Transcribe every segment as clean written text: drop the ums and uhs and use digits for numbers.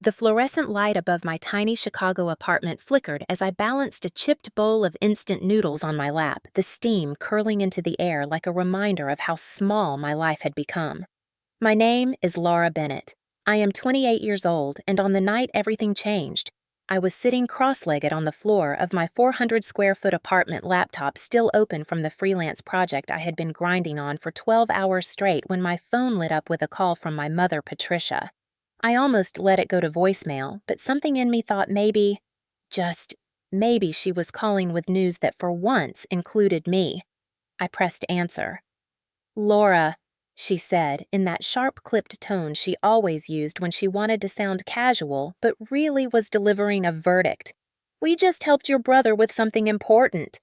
The fluorescent light above my tiny Chicago apartment flickered as I balanced a chipped bowl of instant noodles on my lap, the steam curling into the air like a reminder of how small my life had become. My name is Laura Bennett. I am 28 years old, and on the night everything changed, I was sitting cross-legged on the floor of my 400-square-foot apartment, laptop still open from the freelance project I had been grinding on for 12 hours straight, when my phone lit up with a call from my mother, Patricia. I almost let it go to voicemail, but something in me thought just maybe she was calling with news that for once included me. I pressed answer. "Laura," she said, in that sharp-clipped tone she always used when she wanted to sound casual but really was delivering a verdict. "We just helped your brother with something important."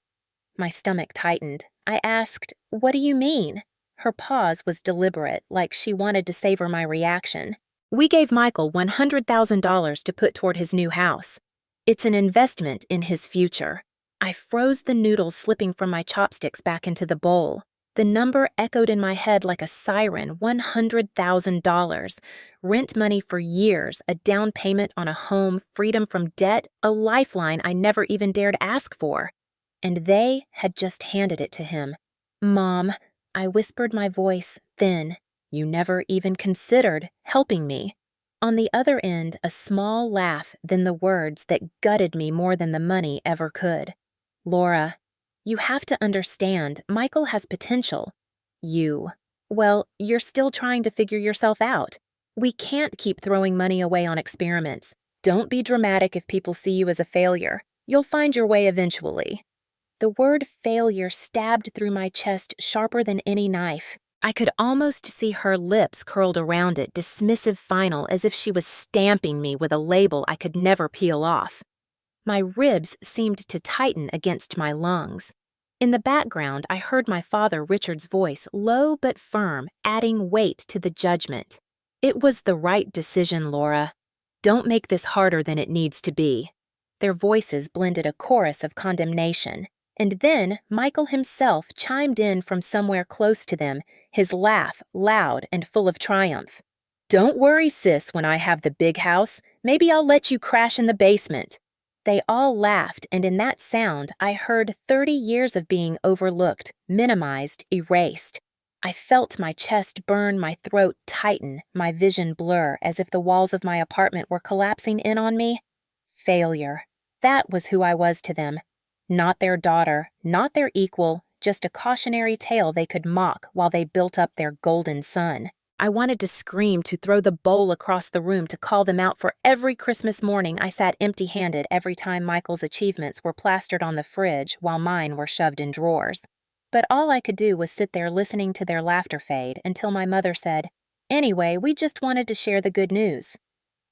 My stomach tightened. I asked, "What do you mean?" Her pause was deliberate, like she wanted to savor my reaction. "We gave Michael $100,000 to put toward his new house. It's an investment in his future." I froze the noodles slipping from my chopsticks back into the bowl. The number echoed in my head like a siren. $100,000. Rent money for years, a down payment on a home, freedom from debt, a lifeline I never even dared ask for. And they had just handed it to him. "Mom," I whispered, my voice thin, "you never even considered helping me." On the other end, a small laugh, then the words that gutted me more than the money ever could. "Laura, you have to understand, Michael has potential. You're still trying to figure yourself out. We can't keep throwing money away on experiments. Don't be dramatic if people see you as a failure. You'll find your way eventually." The word failure stabbed through my chest sharper than any knife. I could almost see her lips curled around it, dismissive final, as if she was stamping me with a label I could never peel off. My ribs seemed to tighten against my lungs. In the background, I heard my father Richard's voice, low but firm, adding weight to the judgment. "It was the right decision, Laura. Don't make this harder than it needs to be." Their voices blended a chorus of condemnation. And then Michael himself chimed in from somewhere close to them, his laugh loud and full of triumph. "Don't worry, sis, when I have the big house. Maybe I'll let you crash in the basement." They all laughed, and in that sound I heard 30 years of being overlooked, minimized, erased. I felt my chest burn, my throat tighten, my vision blur, as if the walls of my apartment were collapsing in on me. Failure. That was who I was to them. Not their daughter, not their equal, just a cautionary tale they could mock while they built up their golden sun. I wanted to scream, to throw the bowl across the room, to call them out, for every Christmas morning I sat empty-handed every time Michael's achievements were plastered on the fridge while mine were shoved in drawers. But all I could do was sit there listening to their laughter fade until my mother said, "Anyway, we just wanted to share the good news."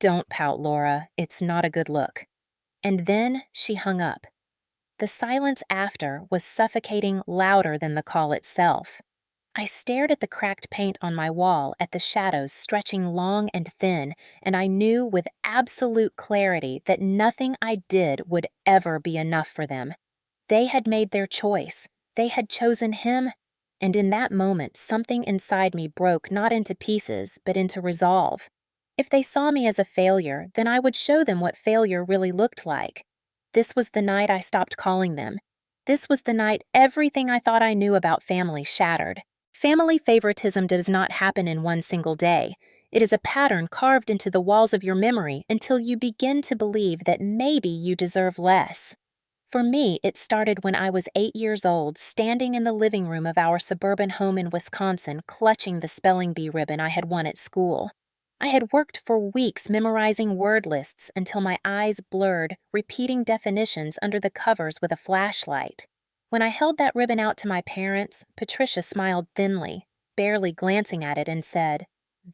"Don't pout, Laura. It's not a good look." And then she hung up. The silence after was suffocating, louder than the call itself. I stared at the cracked paint on my wall, at the shadows stretching long and thin, and I knew with absolute clarity that nothing I did would ever be enough for them. They had made their choice. They had chosen him. And in that moment, something inside me broke not into pieces, but into resolve. If they saw me as a failure, then I would show them what failure really looked like. This was the night I stopped calling them. This was the night everything I thought I knew about family shattered. Family favoritism does not happen in one single day. It is a pattern carved into the walls of your memory until you begin to believe that maybe you deserve less. For me, it started when I was 8 years old, standing in the living room of our suburban home in Wisconsin, clutching the spelling bee ribbon I had won at school. I had worked for weeks memorizing word lists until my eyes blurred, repeating definitions under the covers with a flashlight. When I held that ribbon out to my parents, Patricia smiled thinly, barely glancing at it, and said,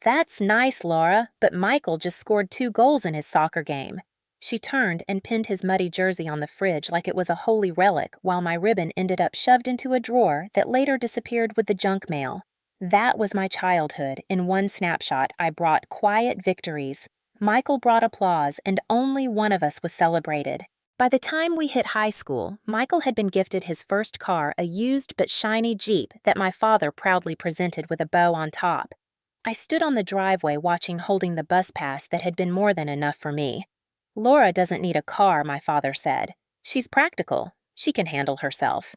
"That's nice, Laura, but Michael just scored 2 goals in his soccer game." She turned and pinned his muddy jersey on the fridge like it was a holy relic, while my ribbon ended up shoved into a drawer that later disappeared with the junk mail. That was my childhood. In one snapshot, I brought quiet victories. Michael brought applause, and only one of us was celebrated. By the time we hit high school, Michael had been gifted his first car, a used but shiny Jeep that my father proudly presented with a bow on top. I stood on the driveway watching holding the bus pass that had been more than enough for me. Laura doesn't need a car, my father said. She's practical. She can handle herself.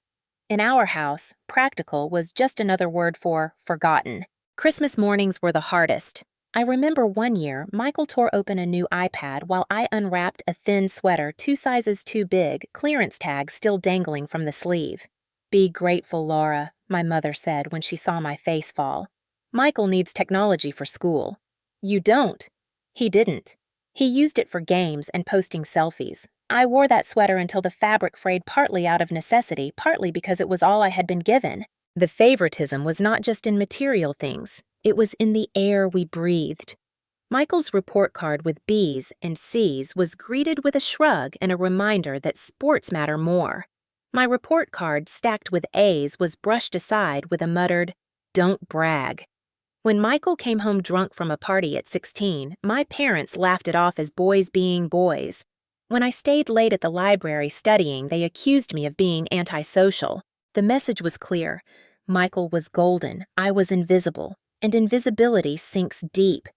In our house, practical was just another word for forgotten. Christmas mornings were the hardest. I remember one year, Michael tore open a new iPad while I unwrapped a thin sweater 2 sizes too big, clearance tag still dangling from the sleeve. Be grateful, Laura, my mother said when she saw my face fall. Michael needs technology for school. You don't. He didn't. He used it for games and posting selfies. I wore that sweater until the fabric frayed partly out of necessity, partly because it was all I had been given. The favoritism was not just in material things. It was in the air we breathed. Michael's report card with B's and C's was greeted with a shrug and a reminder that sports matter more. My report card, stacked with A's, was brushed aside with a muttered, "Don't brag." When Michael came home drunk from a party at 16, my parents laughed it off as boys being boys. When I stayed late at the library studying, they accused me of being antisocial. The message was clear. Michael was golden, I was invisible, and invisibility sinks deep.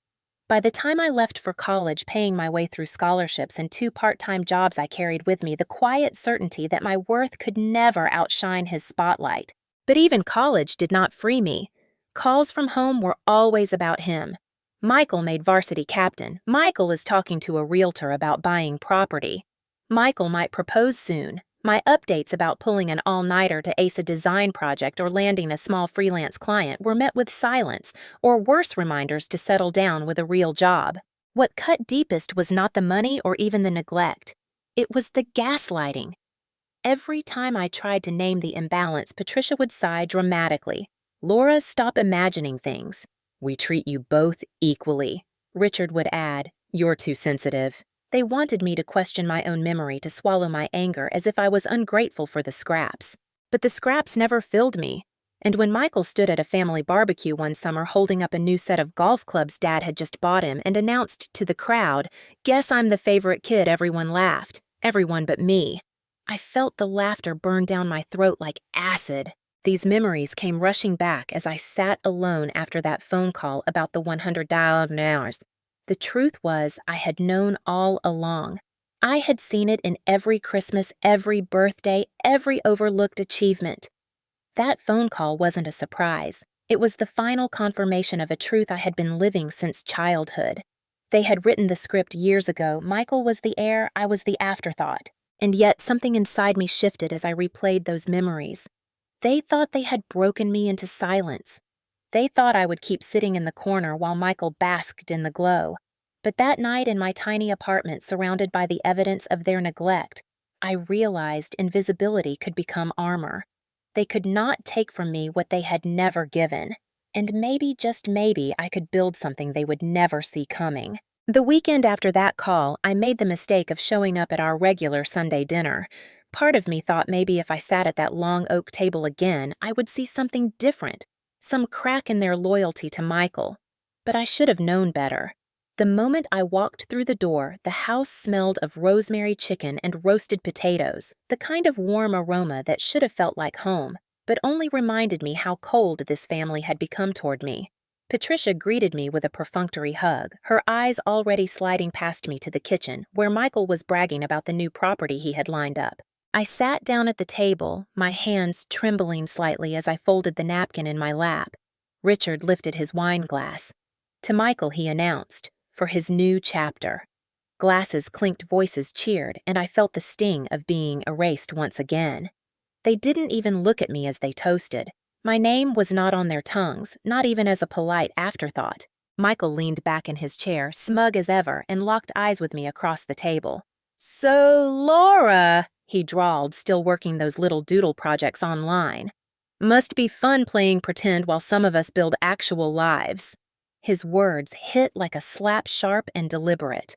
By the time I left for college, paying my way through scholarships and 2 part-time jobs I carried with me, the quiet certainty that my worth could never outshine his spotlight. But even college did not free me. Calls from home were always about him. Michael made varsity captain. Michael is talking to a realtor about buying property. Michael might propose soon. My updates about pulling an all-nighter to ace a design project or landing a small freelance client were met with silence, or worse reminders to settle down with a real job. What cut deepest was not the money or even the neglect. It was the gaslighting. Every time I tried to name the imbalance, Patricia would sigh dramatically. Laura, stop imagining things. We treat you both equally. Richard would add, you're too sensitive. They wanted me to question my own memory, to swallow my anger as if I was ungrateful for the scraps. But the scraps never filled me. And when Michael stood at a family barbecue one summer holding up a new set of golf clubs Dad had just bought him and announced to the crowd, "Guess I'm the favorite kid," everyone laughed. Everyone but me. I felt the laughter burn down my throat like acid. These memories came rushing back as I sat alone after that phone call about the $100. The truth was, I had known all along. I had seen it in every Christmas, every birthday, every overlooked achievement. That phone call wasn't a surprise. It was the final confirmation of a truth I had been living since childhood. They had written the script years ago. Michael was the heir, I was the afterthought. And yet something inside me shifted as I replayed those memories. They thought they had broken me into silence. They thought I would keep sitting in the corner while Michael basked in the glow. But that night in my tiny apartment, surrounded by the evidence of their neglect, I realized invisibility could become armor. They could not take from me what they had never given. And maybe, just maybe, I could build something they would never see coming. The weekend after that call, I made the mistake of showing up at our regular Sunday dinner. Part of me thought maybe if I sat at that long oak table again, I would see something different, some crack in their loyalty to Michael. But I should have known better. The moment I walked through the door, the house smelled of rosemary chicken and roasted potatoes, the kind of warm aroma that should have felt like home, but only reminded me how cold this family had become toward me. Patricia greeted me with a perfunctory hug, her eyes already sliding past me to the kitchen, where Michael was bragging about the new property he had lined up. I sat down at the table, my hands trembling slightly as I folded the napkin in my lap. Richard lifted his wine glass. To Michael he announced, for his new chapter. Glasses clinked, voices cheered, and I felt the sting of being erased once again. They didn't even look at me as they toasted. My name was not on their tongues, not even as a polite afterthought. Michael leaned back in his chair, smug as ever, and locked eyes with me across the table. "So, Laura," he drawled, still working those little doodle projects online. "Must be fun playing pretend while some of us build actual lives." His words hit like a slap, sharp and deliberate.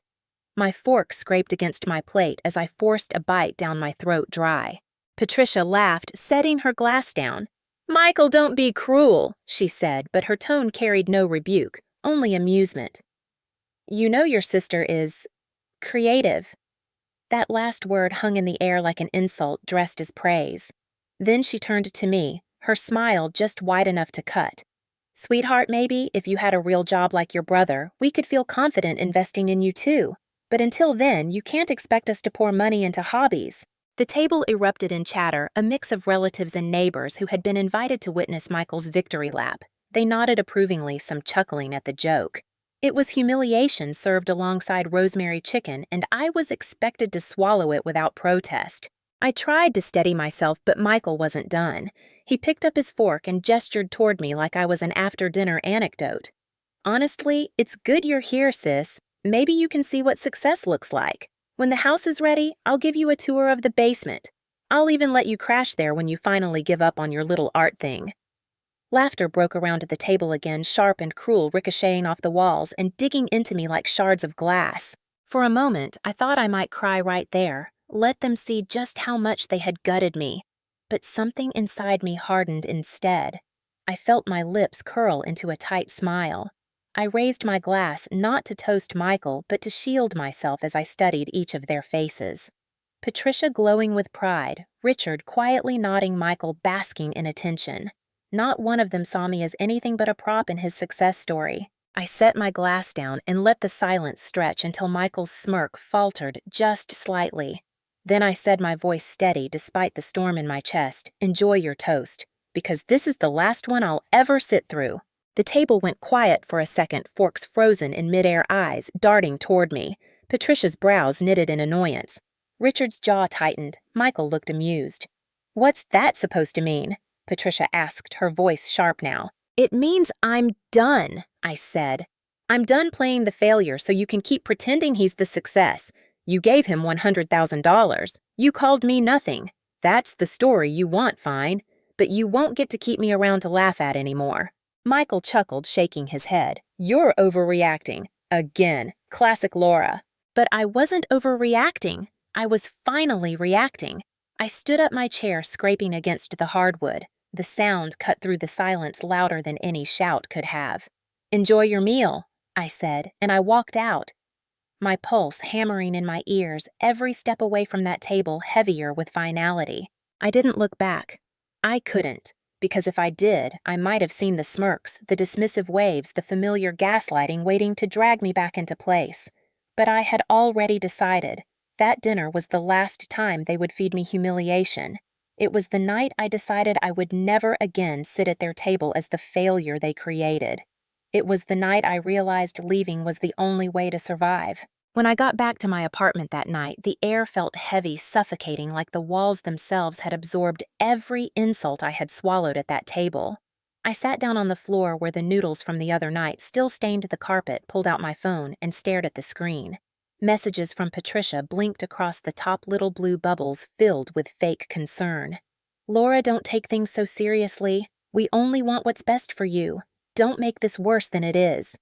My fork scraped against my plate as I forced a bite down my throat dry. Patricia laughed, setting her glass down. "Michael, don't be cruel," she said, but her tone carried no rebuke, only amusement. "You know your sister is creative." That last word hung in the air like an insult dressed as praise. Then she turned to me, her smile just wide enough to cut. Sweetheart, maybe, if you had a real job like your brother, we could feel confident investing in you too. But until then, you can't expect us to pour money into hobbies. The table erupted in chatter, a mix of relatives and neighbors who had been invited to witness Michael's victory lap. They nodded approvingly, some chuckling at the joke. It was humiliation served alongside rosemary chicken, and I was expected to swallow it without protest. I tried to steady myself, but Michael wasn't done. He picked up his fork and gestured toward me like I was an after-dinner anecdote. Honestly, it's good you're here, sis. Maybe you can see what success looks like. When the house is ready, I'll give you a tour of the basement. I'll even let you crash there when you finally give up on your little art thing. Laughter broke around the table again, sharp and cruel, ricocheting off the walls and digging into me like shards of glass. For a moment, I thought I might cry right there, let them see just how much they had gutted me. But something inside me hardened instead. I felt my lips curl into a tight smile. I raised my glass not to toast Michael, but to shield myself as I studied each of their faces. Patricia glowing with pride, Richard quietly nodding, Michael basking in attention. Not one of them saw me as anything but a prop in his success story. I set my glass down and let the silence stretch until Michael's smirk faltered just slightly. Then I said, my voice steady despite the storm in my chest, "Enjoy your toast, because this is the last one I'll ever sit through." The table went quiet for a second, forks frozen in midair, eyes darting toward me. Patricia's brows knitted in annoyance. Richard's jaw tightened. Michael looked amused. "What's that supposed to mean?" Patricia asked, her voice sharp now. "It means I'm done," I said. "I'm done playing the failure so you can keep pretending he's the success. You gave him $100,000. You called me nothing. That's the story you want, fine. But you won't get to keep me around to laugh at anymore." Michael chuckled, shaking his head. "You're overreacting. Again, classic Laura." But I wasn't overreacting. I was finally reacting. I stood up my chair, scraping against the hardwood. The sound cut through the silence louder than any shout could have. "Enjoy your meal," I said, and I walked out. My pulse hammering in my ears, every step away from that table heavier with finality. I didn't look back. I couldn't, because if I did, I might have seen the smirks, the dismissive waves, the familiar gaslighting waiting to drag me back into place. But I had already decided. That dinner was the last time they would feed me humiliation. It was the night I decided I would never again sit at their table as the failure they created. It was the night I realized leaving was the only way to survive. When I got back to my apartment that night, the air felt heavy, suffocating, like the walls themselves had absorbed every insult I had swallowed at that table. I sat down on the floor where the noodles from the other night still stained the carpet, pulled out my phone, and stared at the screen. Messages from Patricia blinked across the top little blue bubbles filled with fake concern. "Laura, don't take things so seriously. We only want what's best for you. Don't make this worse than it is."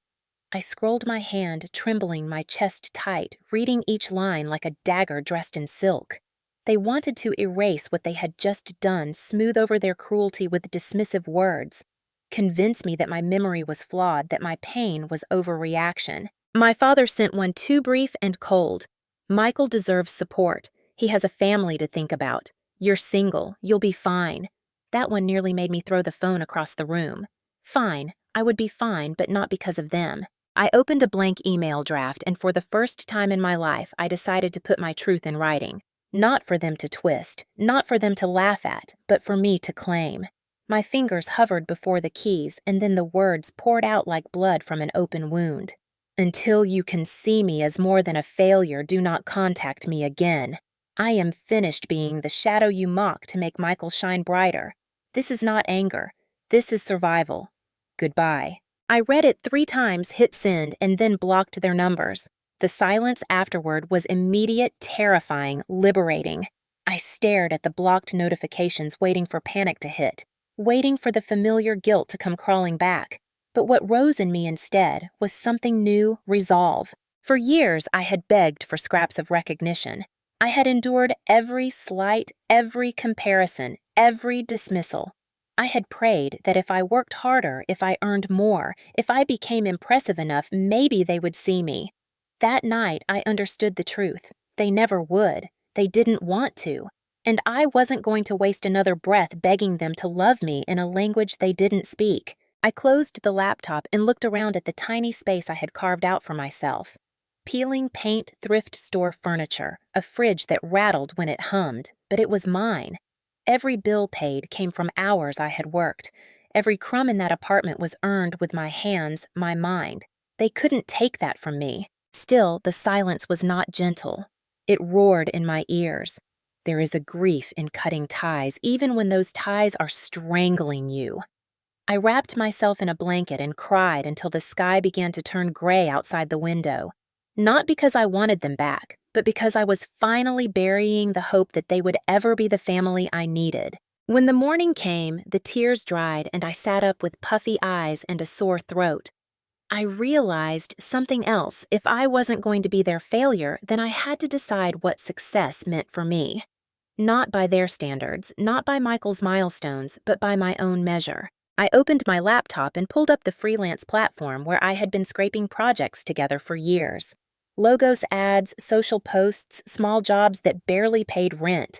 I scrolled my hand, trembling, my chest tight, reading each line like a dagger dressed in silk. They wanted to erase what they had just done, smooth over their cruelty with dismissive words. Convince me that my memory was flawed, that my pain was overreaction. My father sent one too brief and cold. "Michael deserves support. He has a family to think about. You're single. You'll be fine." That one nearly made me throw the phone across the room. Fine. I would be fine, but not because of them. I opened a blank email draft, and for the first time in my life, I decided to put my truth in writing. Not for them to twist, not for them to laugh at, but for me to claim. My fingers hovered before the keys, and then the words poured out like blood from an open wound. "Until you can see me as more than a failure, do not contact me again. I am finished being the shadow you mock to make Michael shine brighter. This is not anger. This is survival. Goodbye." I read it 3 times, hit send, and then blocked their numbers. The silence afterward was immediate, terrifying, liberating. I stared at the blocked notifications, waiting for panic to hit, waiting for the familiar guilt to come crawling back. But what rose in me instead was something new, resolve. For years, I had begged for scraps of recognition. I had endured every slight, every comparison, every dismissal. I had prayed that if I worked harder, if I earned more, if I became impressive enough, maybe they would see me. That night, I understood the truth. They never would. They didn't want to. And I wasn't going to waste another breath begging them to love me in a language they didn't speak. I closed the laptop and looked around at the tiny space I had carved out for myself. Peeling paint thrift store furniture, a fridge that rattled when it hummed, but it was mine. Every bill paid came from hours I had worked. Every crumb in that apartment was earned with my hands, my mind. They couldn't take that from me. Still, the silence was not gentle. It roared in my ears. There is a grief in cutting ties, even when those ties are strangling you. I wrapped myself in a blanket and cried until the sky began to turn gray outside the window. Not because I wanted them back, but because I was finally burying the hope that they would ever be the family I needed. When the morning came, the tears dried and I sat up with puffy eyes and a sore throat. I realized something else. If I wasn't going to be their failure, then I had to decide what success meant for me. Not by their standards, not by Michael's milestones, but by my own measure. I opened my laptop and pulled up the freelance platform where I had been scraping projects together for years. Logos, ads, social posts, small jobs that barely paid rent.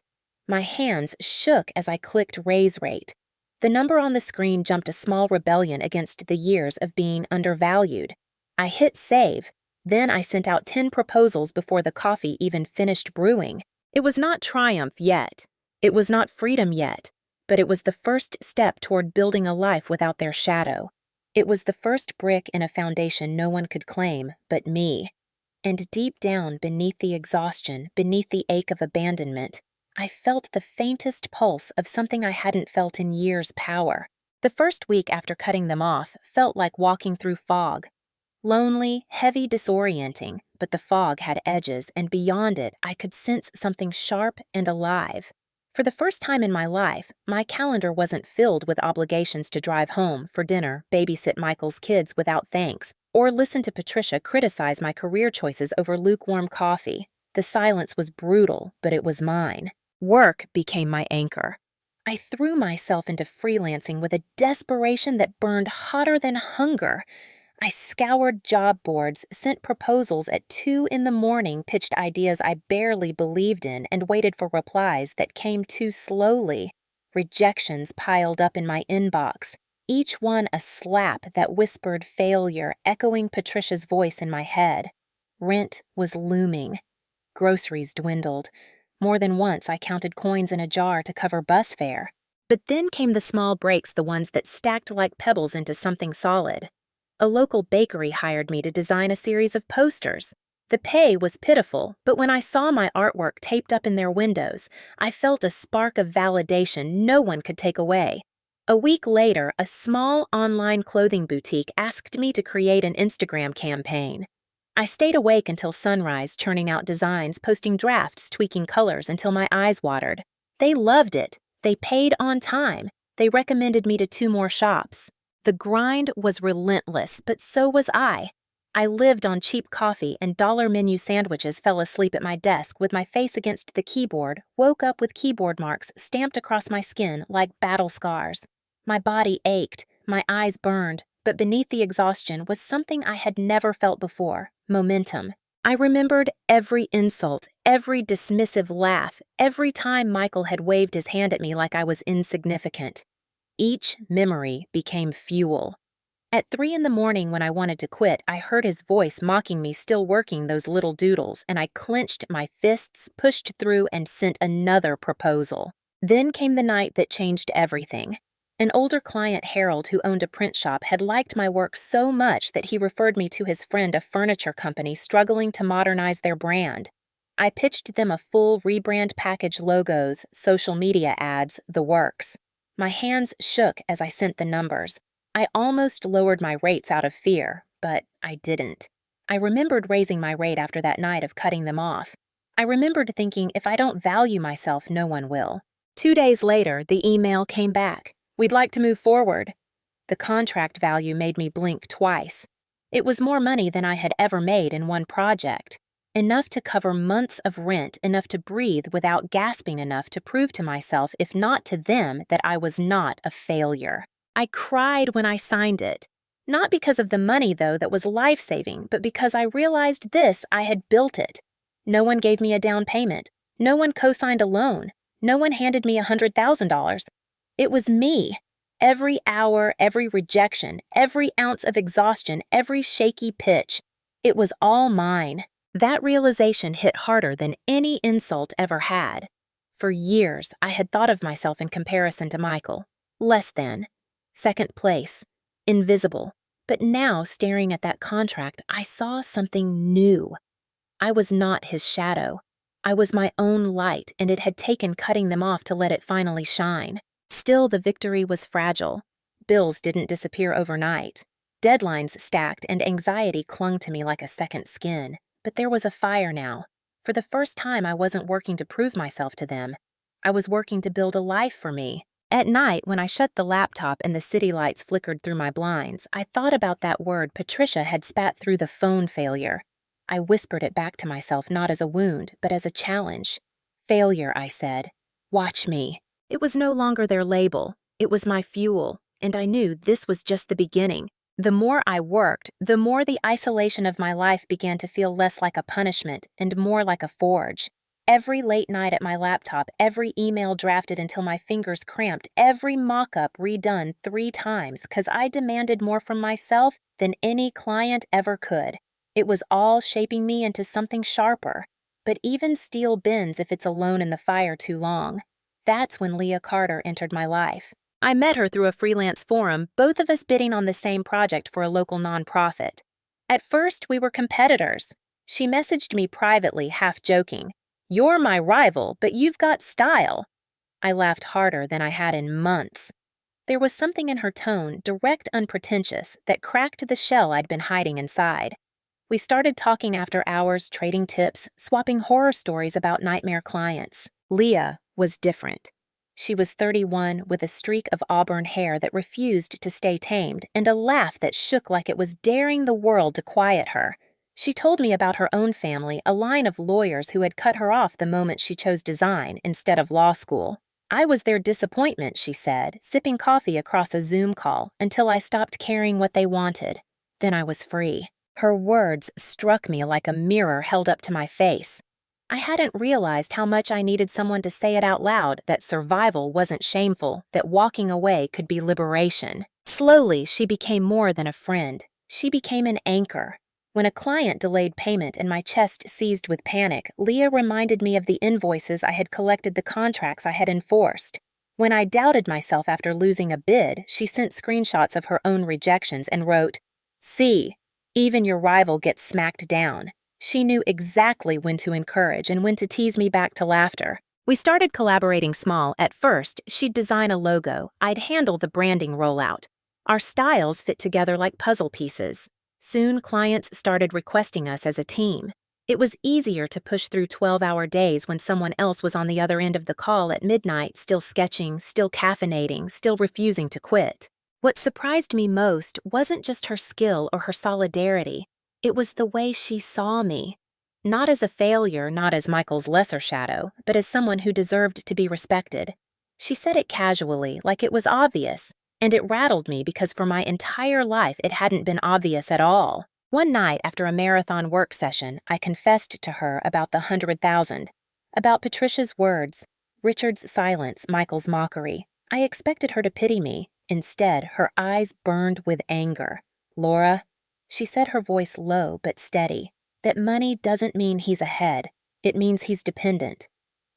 My hands shook as I clicked raise rate. The number on the screen jumped a small rebellion against the years of being undervalued. I hit save. Then I sent out 10 proposals before the coffee even finished brewing. It was not triumph yet. It was not freedom yet. But it was the first step toward building a life without their shadow. It was the first brick in a foundation no one could claim but me. And deep down, beneath the exhaustion, beneath the ache of abandonment, I felt the faintest pulse of something I hadn't felt in years' power. The first week after cutting them off felt like walking through fog. Lonely, heavy, disorienting, but the fog had edges, and beyond it, I could sense something sharp and alive. For the first time in my life, my calendar wasn't filled with obligations to drive home for dinner, babysit Michael's kids without thanks, or listen to Patricia criticize my career choices over lukewarm coffee. The silence was brutal, but it was mine. Work became my anchor. I threw myself into freelancing with a desperation that burned hotter than hunger. I scoured job boards, sent proposals at 2 a.m, pitched ideas I barely believed in, and waited for replies that came too slowly. Rejections piled up in my inbox, each one a slap that whispered failure, echoing Patricia's voice in my head. Rent was looming. Groceries dwindled. More than once I counted coins in a jar to cover bus fare. But then came the small breaks, the ones that stacked like pebbles into something solid. A local bakery hired me to design a series of posters. The pay was pitiful, but when I saw my artwork taped up in their windows, I felt a spark of validation no one could take away. A week later, a small online clothing boutique asked me to create an Instagram campaign. I stayed awake until sunrise, churning out designs, posting drafts, tweaking colors until my eyes watered. They loved it. They paid on time. They recommended me to 2 more shops. The grind was relentless, but so was I. I lived on cheap coffee and dollar menu sandwiches, fell asleep at my desk with my face against the keyboard, woke up with keyboard marks stamped across my skin like battle scars. My body ached, my eyes burned, but beneath the exhaustion was something I had never felt before: momentum. I remembered every insult, every dismissive laugh, every time Michael had waved his hand at me like I was insignificant. Each memory became fuel. At 3 a.m, when I wanted to quit, I heard his voice mocking me still working those little doodles, and I clenched my fists, pushed through, and sent another proposal. Then came the night that changed everything. An older client, Harold, who owned a print shop, had liked my work so much that he referred me to his friend, a furniture company struggling to modernize their brand. I pitched them a full rebrand package: logos, social media ads, the works. My hands shook as I sent the numbers. I almost lowered my rates out of fear, but I didn't. I remembered raising my rate after that night of cutting them off. I remembered thinking, if I don't value myself, no one will. 2 days later, the email came back. We'd like to move forward. The contract value made me blink twice. It was more money than I had ever made in one project. Enough to cover months of rent, enough to breathe without gasping, enough to prove to myself, if not to them, that I was not a failure. I cried when I signed it. Not because of the money, though, that was life-saving, but because I realized this: I had built it. No one gave me a down payment. No one co-signed a loan. No one handed me $100,000. It was me. Every hour, every rejection, every ounce of exhaustion, every shaky pitch. It was all mine. That realization hit harder than any insult ever had. For years, I had thought of myself in comparison to Michael. Less than. Second place. Invisible. But now, staring at that contract, I saw something new. I was not his shadow. I was my own light, and it had taken cutting them off to let it finally shine. Still, the victory was fragile. Bills didn't disappear overnight. Deadlines stacked, and anxiety clung to me like a second skin. But there was a fire now. For the first time, I wasn't working to prove myself to them. I was working to build a life for me. At night, when I shut the laptop and the city lights flickered through my blinds, I thought about that word Patricia had spat through the phone failure. I whispered it back to myself not as a wound, but as a challenge. Failure, I said. Watch me. It was no longer their label. It was my fuel, and I knew this was just the beginning. The more I worked, the more the isolation of my life began to feel less like a punishment and more like a forge. Every late night at my laptop, every email drafted until my fingers cramped, every mock-up redone 3 times because I demanded more from myself than any client ever could. It was all shaping me into something sharper. But even steel bends if it's alone in the fire too long. That's when Leah Carter entered my life. I met her through a freelance forum, both of us bidding on the same project for a local nonprofit. At first, we were competitors. She messaged me privately, half joking. "You're my rival, but you've got style." I laughed harder than I had in months. There was something in her tone, direct, unpretentious, that cracked the shell I'd been hiding inside. We started talking after hours, trading tips, swapping horror stories about nightmare clients. Leah was different. She was 31 with a streak of auburn hair that refused to stay tamed and a laugh that shook like it was daring the world to quiet her. She told me about her own family, a line of lawyers who had cut her off the moment she chose design instead of law school. I was their disappointment, she said, sipping coffee across a Zoom call until I stopped caring what they wanted. Then I was free. Her words struck me like a mirror held up to my face. I hadn't realized how much I needed someone to say it out loud, that survival wasn't shameful, that walking away could be liberation. Slowly, she became more than a friend. She became an anchor. When a client delayed payment and my chest seized with panic, Leah reminded me of the invoices I had collected, the contracts I had enforced. When I doubted myself after losing a bid, she sent screenshots of her own rejections and wrote, "See, even your rival gets smacked down." She knew exactly when to encourage and when to tease me back to laughter. We started collaborating small. At first, she'd design a logo. I'd handle the branding rollout. Our styles fit together like puzzle pieces. Soon, clients started requesting us as a team. It was easier to push through 12-hour days when someone else was on the other end of the call at midnight, still sketching, still caffeinating, still refusing to quit. What surprised me most wasn't just her skill or her solidarity. It was the way she saw me. Not as a failure, not as Michael's lesser shadow, but as someone who deserved to be respected. She said it casually, like it was obvious, and it rattled me because for my entire life it hadn't been obvious at all. One night after a marathon work session, I confessed to her about the 100,000, about Patricia's words, Richard's silence, Michael's mockery. I expected her to pity me. Instead, her eyes burned with anger. "Laura," she said, her voice low but steady, "that money doesn't mean he's ahead. It means he's dependent.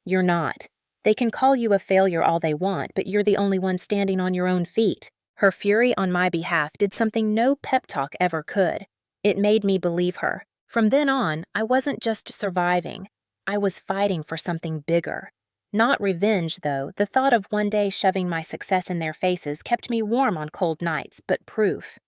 You're not. They can call you a failure all they want, but you're the only one standing on your own feet." Her fury on my behalf did something no pep talk ever could. It made me believe her. From then on, I wasn't just surviving. I was fighting for something bigger. Not revenge, though. The thought of one day shoving my success in their faces kept me warm on cold nights, but proof.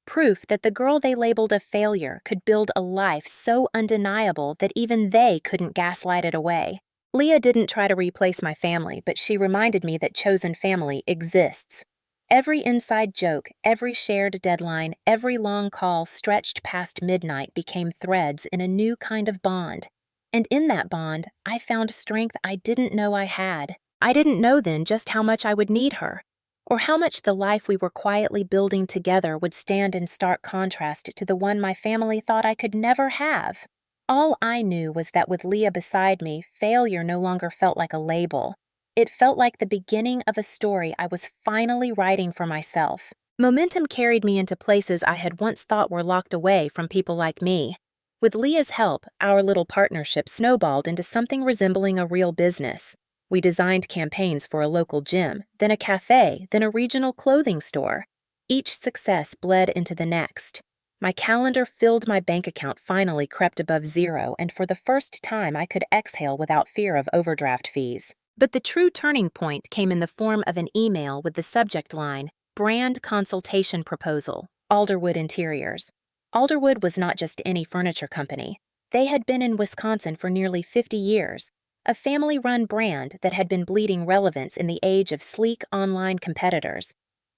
Proof that the girl they labeled a failure could build a life so undeniable that even they couldn't gaslight it away. Leah didn't try to replace my family, but she reminded me that chosen family exists. Every inside joke, every shared deadline, every long call stretched past midnight became threads in a new kind of bond. And in that bond, I found strength I didn't know I had. I didn't know then just how much I would need her, or how much the life we were quietly building together would stand in stark contrast to the one my family thought I could never have. All I knew was that with Leah beside me, failure no longer felt like a label. It felt like the beginning of a story I was finally writing for myself. Momentum carried me into places I had once thought were locked away from people like me. With Leah's help, our little partnership snowballed into something resembling a real business. We designed campaigns for a local gym, then a cafe, then a regional clothing store. Each success bled into the next. My calendar filled, my bank account finally crept above zero, and for the first time I could exhale without fear of overdraft fees. But the true turning point came in the form of an email with the subject line, Brand Consultation Proposal, Alderwood Interiors. Alderwood was not just any furniture company. They had been in Wisconsin for nearly 50 years, a family-run brand that had been bleeding relevance in the age of sleek online competitors.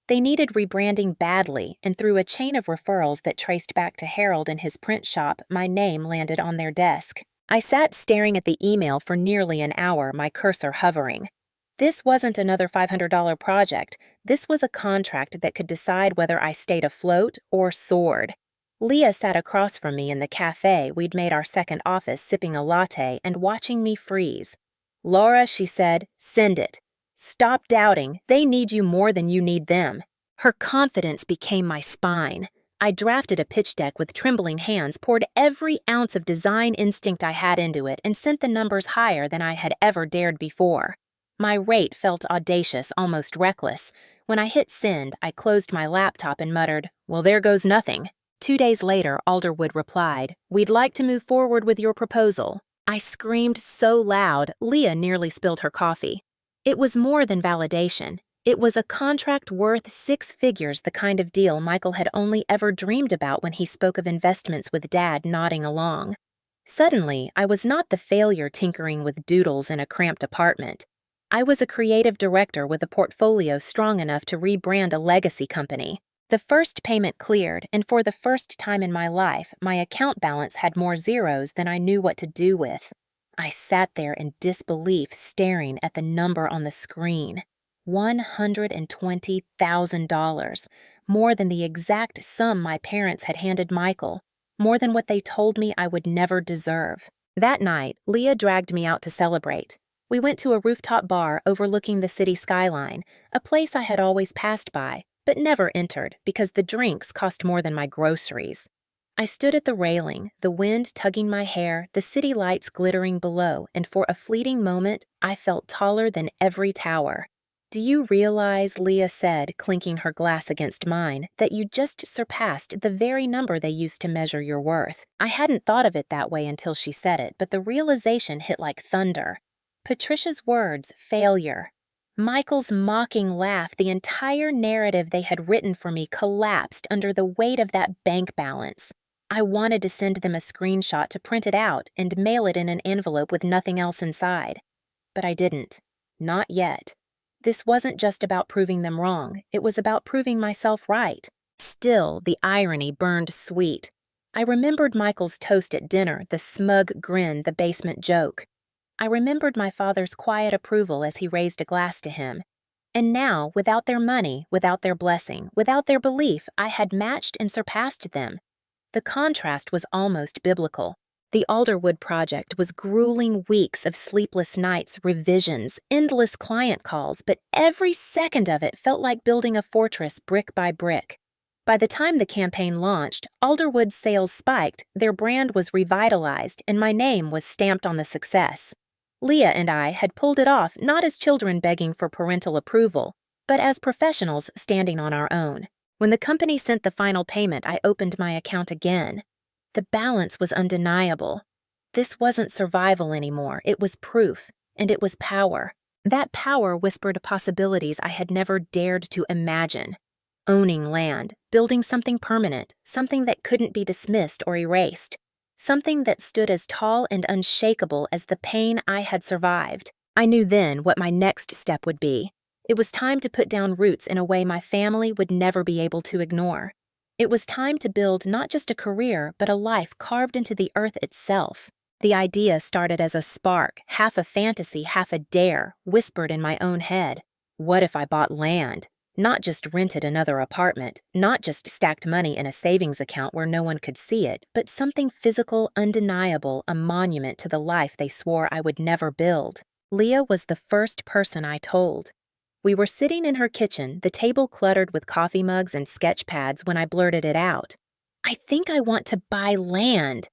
They needed rebranding badly, and through a chain of referrals that traced back to Harold and his print shop, my name landed on their desk. I sat staring at the email for nearly an hour, my cursor hovering. This wasn't another $500 project. This was a contract that could decide whether I stayed afloat or soared. Leah sat across from me in the cafe we'd made our second office, sipping a latte and watching me freeze. "Laura," she said, "send it. Stop doubting. They need you more than you need them." Her confidence became my spine. I drafted a pitch deck with trembling hands, poured every ounce of design instinct I had into it, and sent the numbers higher than I had ever dared before. My rate felt audacious, almost reckless. When I hit send, I closed my laptop and muttered, "Well, there goes nothing." 2 days later, Alderwood replied, "We'd like to move forward with your proposal." I screamed so loud, Leah nearly spilled her coffee. It was more than validation. It was a contract worth 6 figures, the kind of deal Michael had only ever dreamed about when he spoke of investments with Dad nodding along. Suddenly, I was not the failure tinkering with doodles in a cramped apartment. I was a creative director with a portfolio strong enough to rebrand a legacy company. The first payment cleared, and for the first time in my life, my account balance had more zeros than I knew what to do with. I sat there in disbelief, staring at the number on the screen. $120,000, more than the exact sum my parents had handed Michael, more than what they told me I would never deserve. That night, Leah dragged me out to celebrate. We went to a rooftop bar overlooking the city skyline, a place I had always passed by, but never entered because the drinks cost more than my groceries. I stood at the railing, the wind tugging my hair, the city lights glittering below, and for a fleeting moment, I felt taller than every tower. "Do you realize," Leah said, clinking her glass against mine, "that you just surpassed the very number they used to measure your worth?" I hadn't thought of it that way until she said it, but the realization hit like thunder. Patricia's words, failure. Michael's mocking laugh, the entire narrative they had written for me collapsed under the weight of that bank balance. I wanted to send them a screenshot to print it out and mail it in an envelope with nothing else inside. But I didn't. Not yet. This wasn't just about proving them wrong. It was about proving myself right. Still, the irony burned sweet. I remembered Michael's toast at dinner, the smug grin, the basement joke. I remembered my father's quiet approval as he raised a glass to him. And now, without their money, without their blessing, without their belief, I had matched and surpassed them. The contrast was almost biblical. The Alderwood project was grueling weeks of sleepless nights, revisions, endless client calls, but every second of it felt like building a fortress brick by brick. By the time the campaign launched, Alderwood's sales spiked, their brand was revitalized, and my name was stamped on the success. Leah and I had pulled it off not as children begging for parental approval, but as professionals standing on our own. When the company sent the final payment, I opened my account again. The balance was undeniable. This wasn't survival anymore, it was proof, and it was power. That power whispered possibilities I had never dared to imagine. Owning land, building something permanent, something that couldn't be dismissed or erased. Something that stood as tall and unshakable as the pain I had survived. I knew then what my next step would be. It was time to put down roots in a way my family would never be able to ignore. It was time to build not just a career, but a life carved into the earth itself. The idea started as a spark, half a fantasy, half a dare, whispered in my own head. What if I bought land? Not just rented another apartment, not just stacked money in a savings account where no one could see it, but something physical, undeniable, a monument to the life they swore I would never build. Leah was the first person I told. We were sitting in her kitchen, the table cluttered with coffee mugs and sketch pads when I blurted it out. "I think I want to buy land."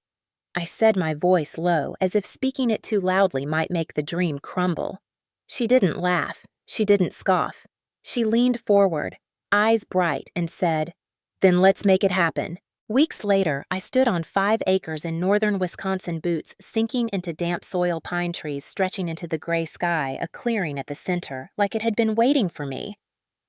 I said, my voice low, as if speaking it too loudly might make the dream crumble. She didn't laugh. She didn't scoff. She leaned forward, eyes bright, and said, "Then let's make it happen." Weeks later, I stood on 5 acres in northern Wisconsin boots, sinking into damp soil pine trees stretching into the gray sky, a clearing at the center, like it had been waiting for me.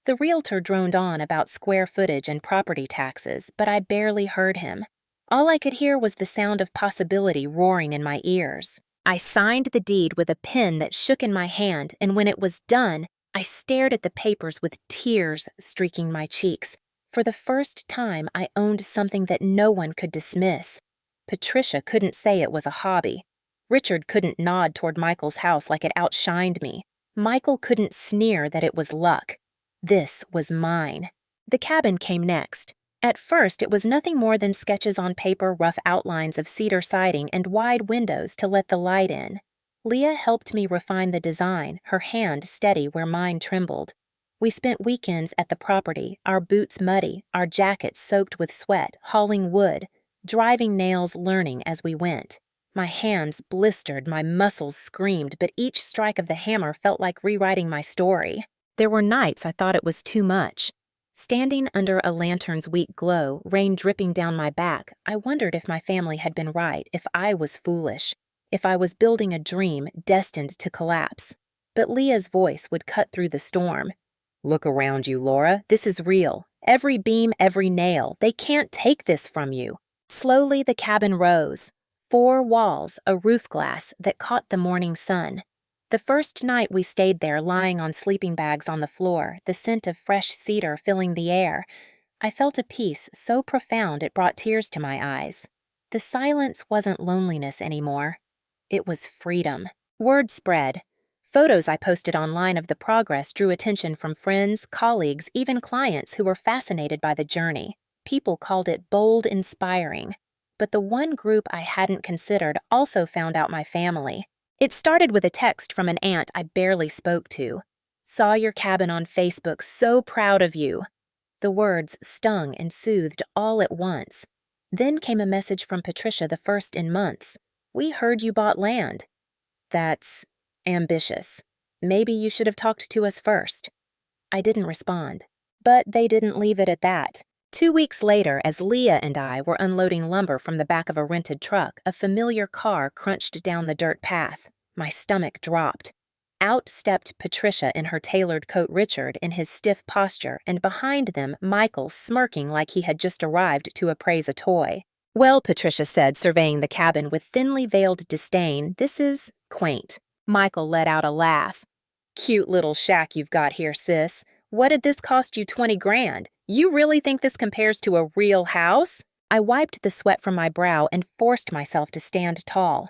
The realtor droned on about square footage and property taxes, but I barely heard him. All I could hear was the sound of possibility roaring in my ears. I signed the deed with a pen that shook in my hand, and when it was done, I stared at the papers with tears streaking my cheeks. For the first time, I owned something that no one could dismiss. Patricia couldn't say it was a hobby. Richard couldn't nod toward Michael's house like it outshined me. Michael couldn't sneer that it was luck. This was mine. The cabin came next. At first, it was nothing more than sketches on paper, rough outlines of cedar siding and wide windows to let the light in. Leah helped me refine the design, her hand steady where mine trembled. We spent weekends at the property, our boots muddy, our jackets soaked with sweat, hauling wood, driving nails, learning as we went. My hands blistered, my muscles screamed, but each strike of the hammer felt like rewriting my story. There were nights I thought it was too much. Standing under a lantern's weak glow, rain dripping down my back, I wondered if my family had been right, if I was foolish, if I was building a dream destined to collapse. But Leah's voice would cut through the storm. "Look around you, Laura. This is real. Every beam, every nail. They can't take this from you." Slowly the cabin rose. 4 walls, a roof glass that caught the morning sun. The first night we stayed there lying on sleeping bags on the floor, the scent of fresh cedar filling the air, I felt a peace so profound it brought tears to my eyes. The silence wasn't loneliness anymore. It was freedom. Word spread. Photos I posted online of the progress drew attention from friends, colleagues, even clients who were fascinated by the journey. People called it bold, inspiring. But the one group I hadn't considered also found out my family. It started with a text from an aunt I barely spoke to. "Saw your cabin on Facebook, so proud of you." The words stung and soothed all at once. Then came a message from Patricia, the first in months. "We heard you bought land." "That's ambitious. Maybe you should have talked to us first." I didn't respond. But they didn't leave it at that. 2 weeks later, as Leah and I were unloading lumber from the back of a rented truck, a familiar car crunched down the dirt path. My stomach dropped. Out stepped Patricia in her tailored coat, Richard in his stiff posture, and behind them, Michael smirking like he had just arrived to appraise a toy. "Well," Patricia said, surveying the cabin with thinly veiled disdain, "this is quaint." Michael let out a laugh. "Cute little shack you've got here, sis. What did this cost you? 20 grand? You really think this compares to a real house?" I wiped the sweat from my brow and forced myself to stand tall.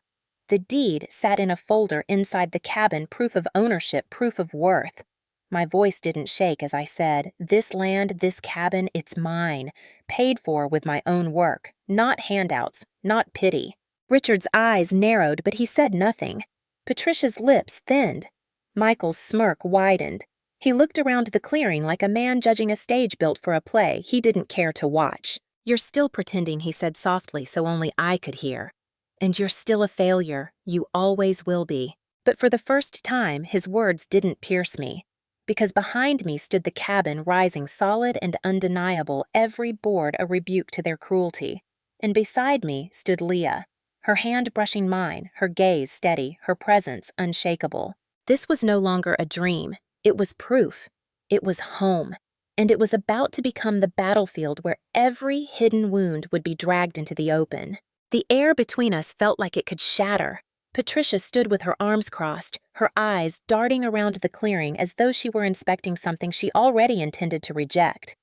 The deed sat in a folder inside the cabin, proof of ownership, proof of worth. My voice didn't shake as I said, "This land, this cabin, it's mine, paid for with my own work, not handouts, not pity." Richard's eyes narrowed, but he said nothing. Patricia's lips thinned. Michael's smirk widened. He looked around the clearing like a man judging a stage built for a play he didn't care to watch. "You're still pretending," he said softly so only I could hear. "And you're still a failure. You always will be." But for the first time, his words didn't pierce me. Because behind me stood the cabin rising solid and undeniable, every board a rebuke to their cruelty. And beside me stood Leah, her hand brushing mine, her gaze steady, her presence unshakable. This was no longer a dream. It was proof. It was home. And it was about to become the battlefield where every hidden wound would be dragged into the open. The air between us felt like it could shatter. Patricia stood with her arms crossed, her eyes darting around the clearing as though she were inspecting something she already intended to reject.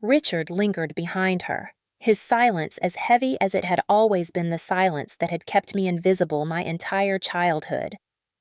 Richard lingered behind her, his silence as heavy as it had always been the silence that had kept me invisible my entire childhood.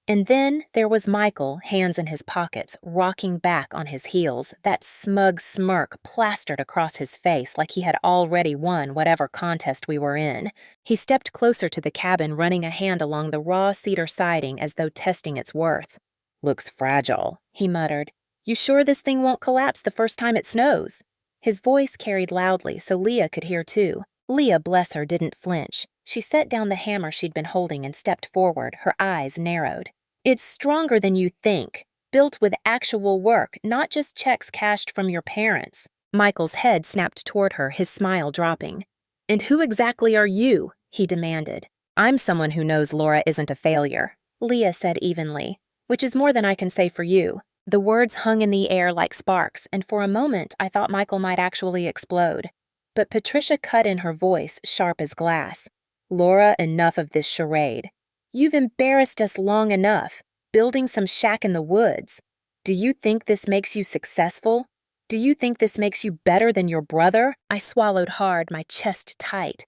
And then there was Michael, hands in his pockets, rocking back on his heels, that smug smirk plastered across his face like he had already won whatever contest we were in. He stepped closer to the cabin, running a hand along the raw cedar siding as though testing its worth. "Looks fragile," he muttered. "You sure this thing won't collapse the first time it snows?" His voice carried loudly so Leah could hear too. Leah, bless her, didn't flinch. She set down the hammer she'd been holding and stepped forward, her eyes narrowed. "It's stronger than you think. Built with actual work, not just checks cashed from your parents." Michael's head snapped toward her, his smile dropping. "And who exactly are you?" he demanded. "I'm someone who knows Laura isn't a failure," Leah said evenly, "which is more than I can say for you." The words hung in the air like sparks, and for a moment I thought Michael might actually explode. But Patricia cut in her voice, sharp as glass. "Laura, enough of this charade. You've embarrassed us long enough, building some shack in the woods. Do you think this makes you successful? Do you think this makes you better than your brother?" I swallowed hard, my chest tight.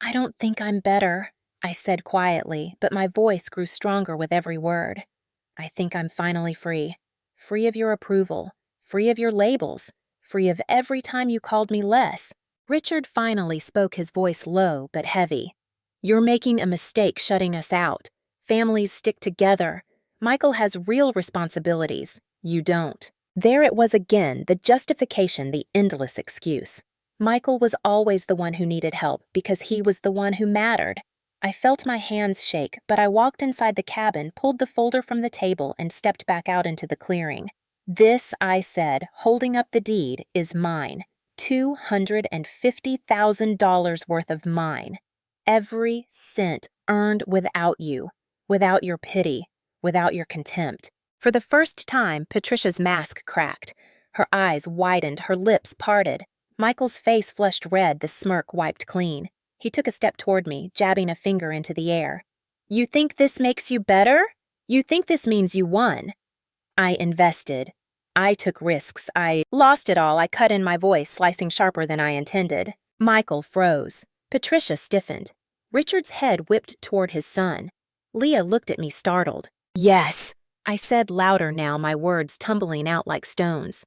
"I don't think I'm better," I said quietly, but my voice grew stronger with every word. "I think I'm finally free. Free of your approval, free of your labels, free of every time you called me less." Richard finally spoke, his voice low but heavy. "You're making a mistake shutting us out. Families stick together. Michael has real responsibilities. You don't." There it was again, the justification, the endless excuse. Michael was always the one who needed help because he was the one who mattered. I felt my hands shake, but I walked inside the cabin, pulled the folder from the table, and stepped back out into the clearing. "This," I said, holding up the deed, "is mine. $250,000 worth of mine. Every cent earned without you, without your pity, without your contempt." For the first time, Patricia's mask cracked. Her eyes widened, her lips parted. Michael's face flushed red, the smirk wiped clean. He took a step toward me, jabbing a finger into the air. "You think this makes you better? You think this means you won?" I invested. I took risks. I lost it all. I cut in my voice, slicing sharper than I intended. Michael froze. Patricia stiffened. Richard's head whipped toward his son. Leah looked at me startled. "Yes," I said louder now, my words tumbling out like stones.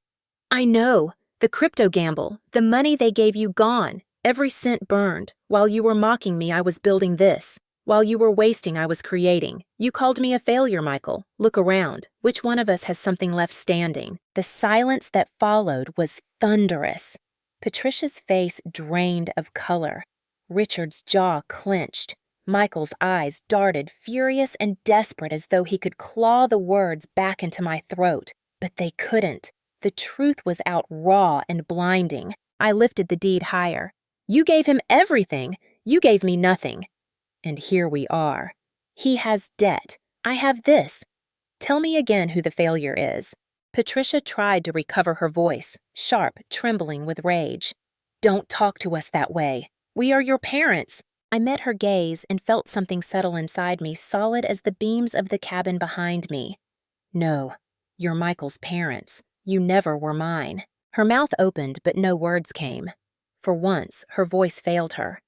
"I know. The crypto gamble, the money they gave you gone. Every cent burned. While you were mocking me, I was building this. While you were wasting, I was creating. You called me a failure, Michael. Look around. Which one of us has something left standing?" The silence that followed was thunderous. Patricia's face drained of color. Richard's jaw clenched. Michael's eyes darted, furious and desperate, as though he could claw the words back into my throat. But they couldn't. The truth was out raw and blinding. I lifted the deed higher. "You gave him everything. You gave me nothing. And here we are. He has debt. I have this. Tell me again who the failure is." Patricia tried to recover her voice, sharp, trembling with rage. "Don't talk to us that way. We are your parents." I met her gaze and felt something settle inside me, solid as the beams of the cabin behind me. "No, you're Michael's parents. You never were mine." Her mouth opened, but no words came. For once, her voice failed her.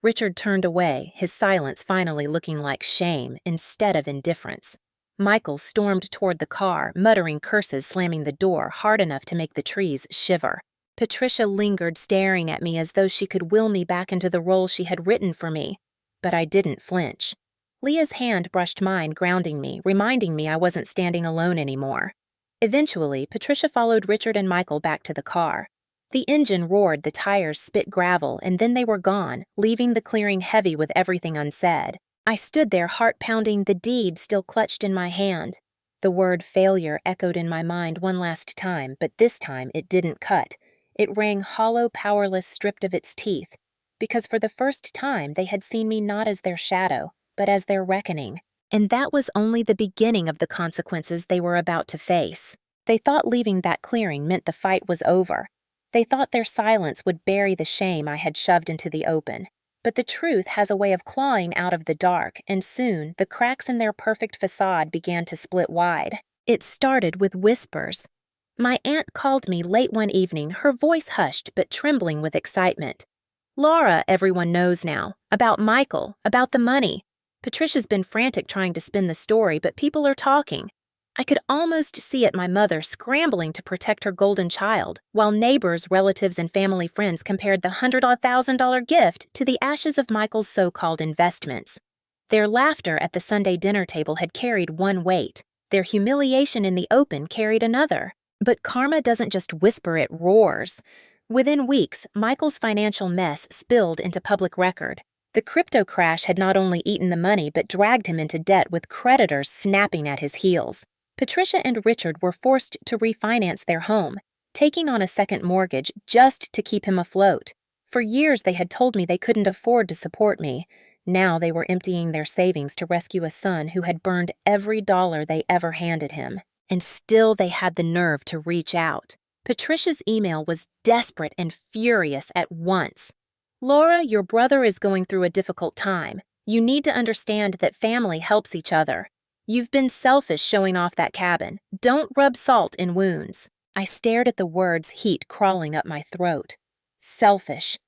Richard turned away, his silence finally looking like shame instead of indifference. Michael stormed toward the car, muttering curses, slamming the door hard enough to make the trees shiver. Patricia lingered, staring at me as though she could will me back into the role she had written for me. But I didn't flinch. Leah's hand brushed mine, grounding me, reminding me I wasn't standing alone anymore. Eventually, Patricia followed Richard and Michael back to the car. The engine roared, the tires spit gravel, and then they were gone, leaving the clearing heavy with everything unsaid. I stood there, heart pounding, the deed still clutched in my hand. The word failure echoed in my mind one last time, but this time it didn't cut. It rang hollow, powerless, stripped of its teeth, because for the first time they had seen me not as their shadow, but as their reckoning. And that was only the beginning of the consequences they were about to face. They thought leaving that clearing meant the fight was over. They thought their silence would bury the shame I had shoved into the open. But the truth has a way of clawing out of the dark, and soon the cracks in their perfect facade began to split wide. It started with whispers. My aunt called me late one evening, her voice hushed but trembling with excitement. "Laura, everyone knows now. About Michael, about the money." Patricia's been frantic trying to spin the story, but people are talking. I could almost see it, my mother scrambling to protect her golden child, while neighbors, relatives, and family friends compared the $100,000 gift to the ashes of Michael's so-called investments. Their laughter at the Sunday dinner table had carried one weight. Their humiliation in the open carried another. But karma doesn't just whisper, it roars. Within weeks, Michael's financial mess spilled into public record. The crypto crash had not only eaten the money but dragged him into debt, with creditors snapping at his heels. Patricia and Richard were forced to refinance their home, taking on a second mortgage just to keep him afloat. For years they had told me they couldn't afford to support me. Now they were emptying their savings to rescue a son who had burned every dollar they ever handed him. And still they had the nerve to reach out. Patricia's email was desperate and furious at once. "Laura, your brother is going through a difficult time. You need to understand that family helps each other. You've been selfish showing off that cabin. Don't rub salt in wounds." I stared at the words, heat crawling up my throat. Selfish.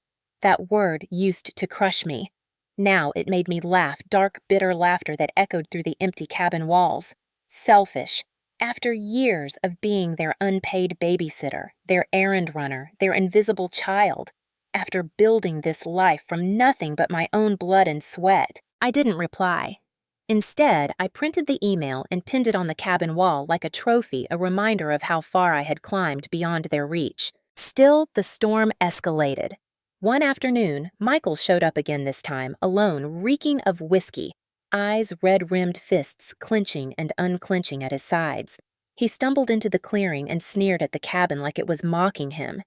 That word used to crush me. Now it made me laugh, dark, bitter laughter that echoed through the empty cabin walls. Selfish. After years of being their unpaid babysitter, their errand runner, their invisible child, after building this life from nothing but my own blood and sweat, I didn't reply. Instead, I printed the email and pinned it on the cabin wall like a trophy, a reminder of how far I had climbed beyond their reach. Still, the storm escalated. One afternoon, Michael showed up again, this time, alone, reeking of whiskey, eyes red-rimmed, fists clenching and unclenching at his sides. He stumbled into the clearing and sneered at the cabin like it was mocking him.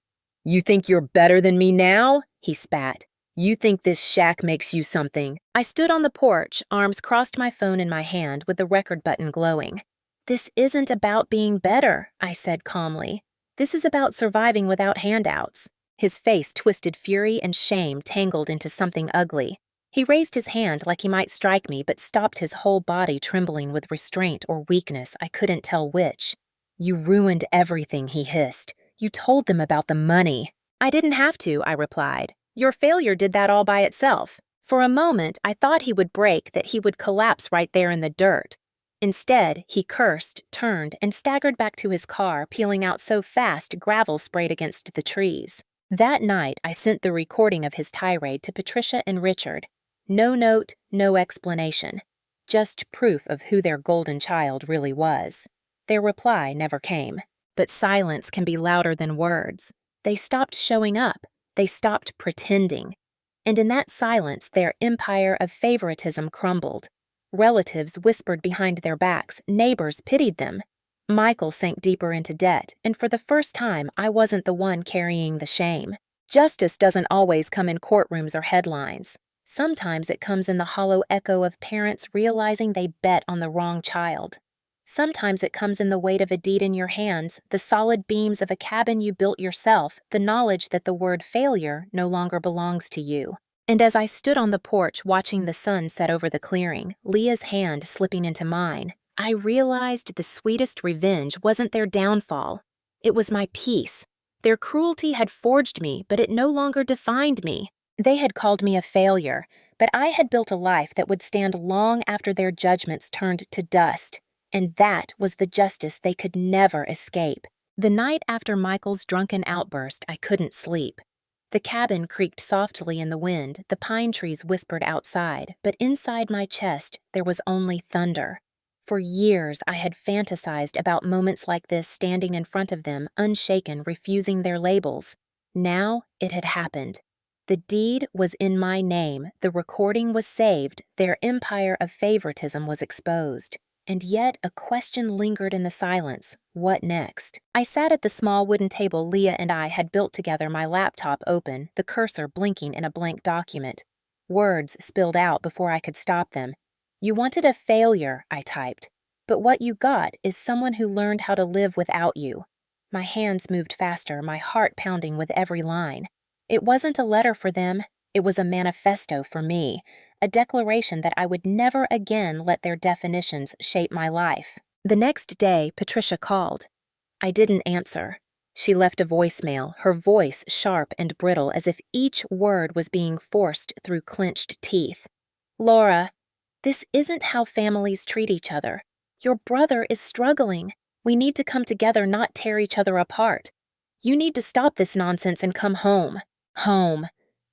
"You think you're better than me now?" he spat. "You think this shack makes you something?" I stood on the porch, arms crossed, my phone in my hand, with the record button glowing. "This isn't about being better," I said calmly. "This is about surviving without handouts." His face twisted, fury and shame tangled into something ugly. He raised his hand like he might strike me, but stopped, his whole body trembling with restraint or weakness, I couldn't tell which. "You ruined everything," he hissed. "You told them about the money." "I didn't have to," I replied. "Your failure did that all by itself." For a moment, I thought he would break, that he would collapse right there in the dirt. Instead, he cursed, turned, and staggered back to his car, peeling out so fast gravel sprayed against the trees. That night, I sent the recording of his tirade to Patricia and Richard. No note, no explanation. Just proof of who their golden child really was. Their reply never came. But silence can be louder than words. They stopped showing up. They stopped pretending. And in that silence, their empire of favoritism crumbled. Relatives whispered behind their backs. Neighbors pitied them. Michael sank deeper into debt, and for the first time, I wasn't the one carrying the shame. Justice doesn't always come in courtrooms or headlines. Sometimes it comes in the hollow echo of parents realizing they bet on the wrong child. Sometimes it comes in the weight of a deed in your hands, the solid beams of a cabin you built yourself, the knowledge that the word failure no longer belongs to you. And as I stood on the porch watching the sun set over the clearing, Leah's hand slipping into mine, I realized the sweetest revenge wasn't their downfall. It was my peace. Their cruelty had forged me, but it no longer defined me. They had called me a failure, but I had built a life that would stand long after their judgments turned to dust. And that was the justice they could never escape. The night after Michael's drunken outburst, I couldn't sleep. The cabin creaked softly in the wind, the pine trees whispered outside, but inside my chest there was only thunder. For years I had fantasized about moments like this, standing in front of them, unshaken, refusing their labels. Now it had happened. The deed was in my name, the recording was saved, their empire of favoritism was exposed. And yet a question lingered in the silence. What next? I sat at the small wooden table Leah and I had built together, my laptop open, the cursor blinking in a blank document. Words spilled out before I could stop them. "You wanted a failure," I typed. "But what you got is someone who learned how to live without you." My hands moved faster, my heart pounding with every line. It wasn't a letter for them. It was a manifesto for me, a declaration that I would never again let their definitions shape my life. The next day, Patricia called. I didn't answer. She left a voicemail, her voice sharp and brittle, as if each word was being forced through clenched teeth. "Laura, This isn't how families treat each other. Your brother is struggling. We need to come together, not tear each other apart. You need to stop this nonsense and come home. Home.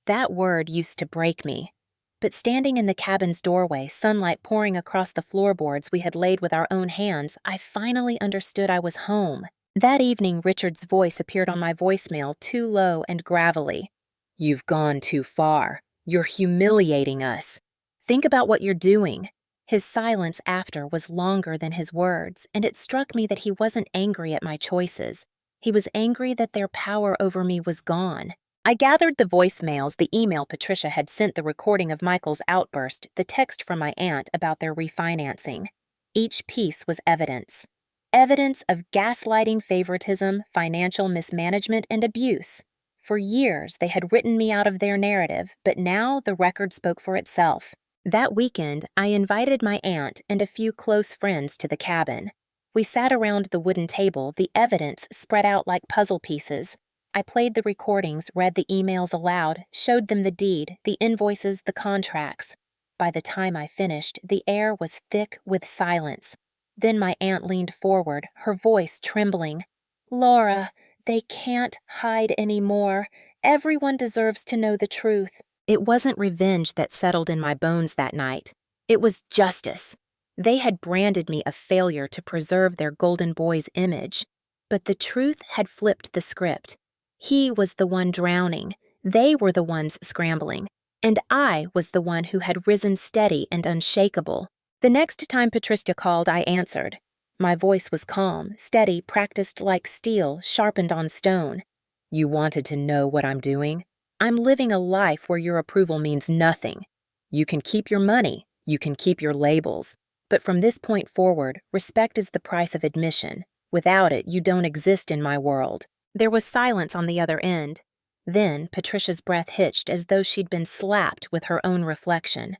That word used to break me. But standing in the cabin's doorway, sunlight pouring across the floorboards we had laid with our own hands, I finally understood I was home. That evening, Richard's voice appeared on my voicemail, too low and gravelly. You've gone too far. You're humiliating us. Think about what you're doing. His silence after was longer than his words, and it struck me that he wasn't angry at my choices. He was angry that their power over me was gone. I gathered the voicemails, the email Patricia had sent, the recording of Michael's outburst, the text from my aunt about their refinancing. Each piece was evidence. Evidence of gaslighting, favoritism, financial mismanagement, and abuse. For years, they had written me out of their narrative, but now the record spoke for itself. That weekend, I invited my aunt and a few close friends to the cabin. We sat around the wooden table, the evidence spread out like puzzle pieces. I played the recordings, read the emails aloud, showed them the deed, the invoices, the contracts. By the time I finished, the air was thick with silence. Then my aunt leaned forward, her voice trembling. Laura, they can't hide anymore. Everyone deserves to know the truth. It wasn't revenge that settled in my bones that night. It was justice. They had branded me a failure to preserve their golden boy's image. But the truth had flipped the script. He was the one drowning. They were the ones scrambling. And I was the one who had risen steady and unshakable. The next time Patricia called, I answered. My voice was calm, steady, practiced like steel, sharpened on stone. You wanted to know what I'm doing? I'm living a life where your approval means nothing. You can keep your money, you can keep your labels. But from this point forward, respect is the price of admission. Without it, you don't exist in my world. There was silence on the other end. Then Patricia's breath hitched as though she'd been slapped with her own reflection.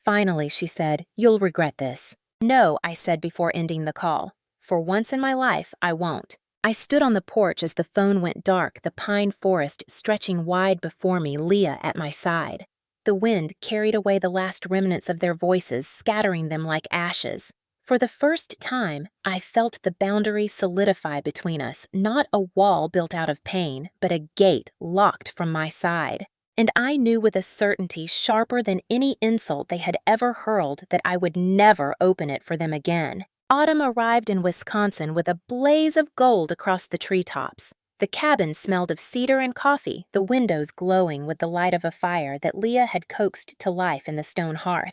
Finally, she said, You'll regret this. No, I said before ending the call. For once in my life, I won't. I stood on the porch as the phone went dark, the pine forest stretching wide before me, Leah at my side. The wind carried away the last remnants of their voices, scattering them like ashes. For the first time, I felt the boundary solidify between us, not a wall built out of pain, but a gate locked from my side. And I knew with a certainty sharper than any insult they had ever hurled that I would never open it for them again. Autumn arrived in Wisconsin with a blaze of gold across the treetops. The cabin smelled of cedar and coffee, the windows glowing with the light of a fire that Leah had coaxed to life in the stone hearth.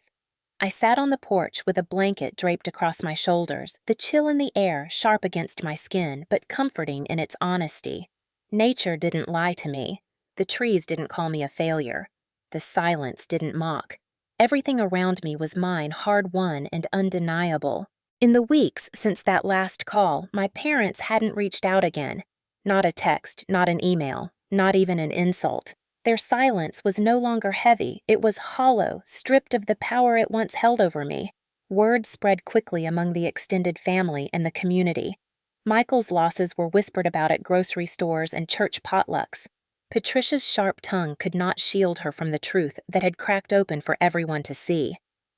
I sat on the porch with a blanket draped across my shoulders, the chill in the air sharp against my skin, but comforting in its honesty. Nature didn't lie to me. The trees didn't call me a failure. The silence didn't mock. Everything around me was mine, hard-won and undeniable. In the weeks since that last call, my parents hadn't reached out again. Not a text, not an email, not even an insult. Their silence was no longer heavy. It was hollow, stripped of the power it once held over me. Word spread quickly among the extended family and the community. Michael's losses were whispered about at grocery stores and church potlucks. Patricia's sharp tongue could not shield her from the truth that had cracked open for everyone to see.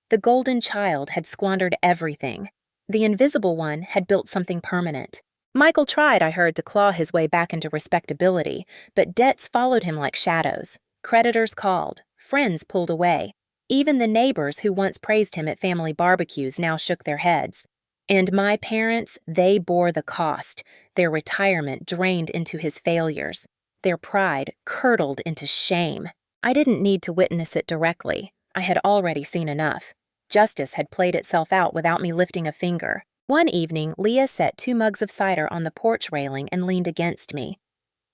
The golden child had squandered everything. The invisible one had built something permanent. Michael tried, I heard, to claw his way back into respectability, but debts followed him like shadows. Creditors called. Friends pulled away. Even the neighbors who once praised him at family barbecues now shook their heads. And my parents, they bore the cost. Their retirement drained into his failures. Their pride curdled into shame. I didn't need to witness it directly. I had already seen enough. Justice had played itself out without me lifting a finger. One evening, Leah set 2 mugs of cider on the porch railing and leaned against me.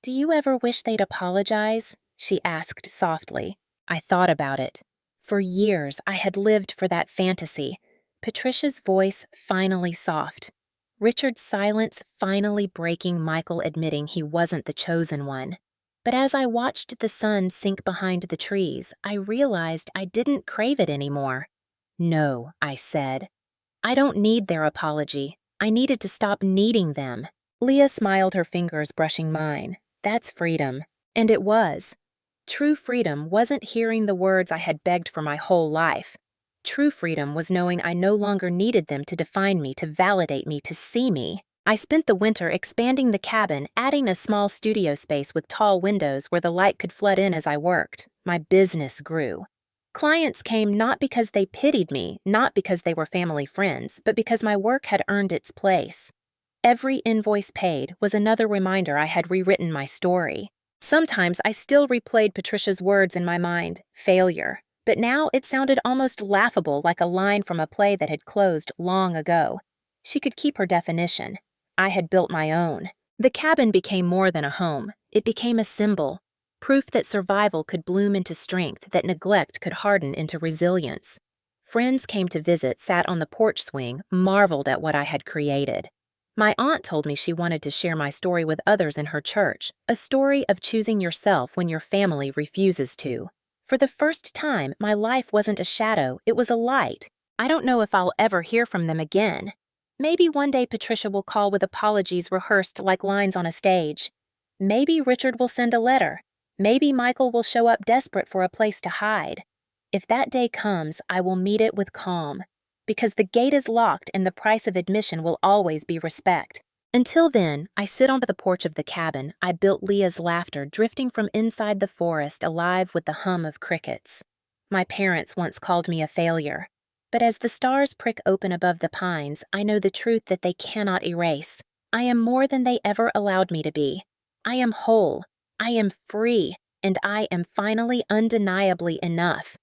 Do you ever wish they'd apologize? She asked softly. I thought about it. For years, I had lived for that fantasy. Patricia's voice finally soft. Richard's silence finally breaking Michael admitting he wasn't the chosen one. But as I watched the sun sink behind the trees, I realized I didn't crave it anymore. No, I said. I don't need their apology. I needed to stop needing them. Leah smiled, her fingers brushing mine. That's freedom. And it was. True freedom wasn't hearing the words I had begged for my whole life. True freedom was knowing I no longer needed them to define me, to validate me, to see me. I spent the winter expanding the cabin, adding a small studio space with tall windows where the light could flood in as I worked. My business grew. Clients came not because they pitied me, not because they were family friends, but because my work had earned its place. Every invoice paid was another reminder I had rewritten my story. Sometimes I still replayed Patricia's words in my mind, failure, but now it sounded almost laughable, like a line from a play that had closed long ago. She could keep her definition. I had built my own. The cabin became more than a home. It became a symbol, proof that survival could bloom into strength, that neglect could harden into resilience. Friends came to visit, sat on the porch swing, marveled at what I had created. My aunt told me she wanted to share my story with others in her church, a story of choosing yourself when your family refuses to. For the first time, my life wasn't a shadow, it was a light. I don't know if I'll ever hear from them again. Maybe one day Patricia will call with apologies rehearsed like lines on a stage. Maybe Richard will send a letter. Maybe Michael will show up desperate for a place to hide. If that day comes, I will meet it with calm, because the gate is locked and the price of admission will always be respect. Until then, I sit on the porch of the cabin I built, Leah's laughter drifting from inside the forest, alive with the hum of crickets. My parents once called me a failure, but as the stars prick open above the pines, I know the truth that they cannot erase. I am more than they ever allowed me to be. I am whole, I am free, and I am finally undeniably enough.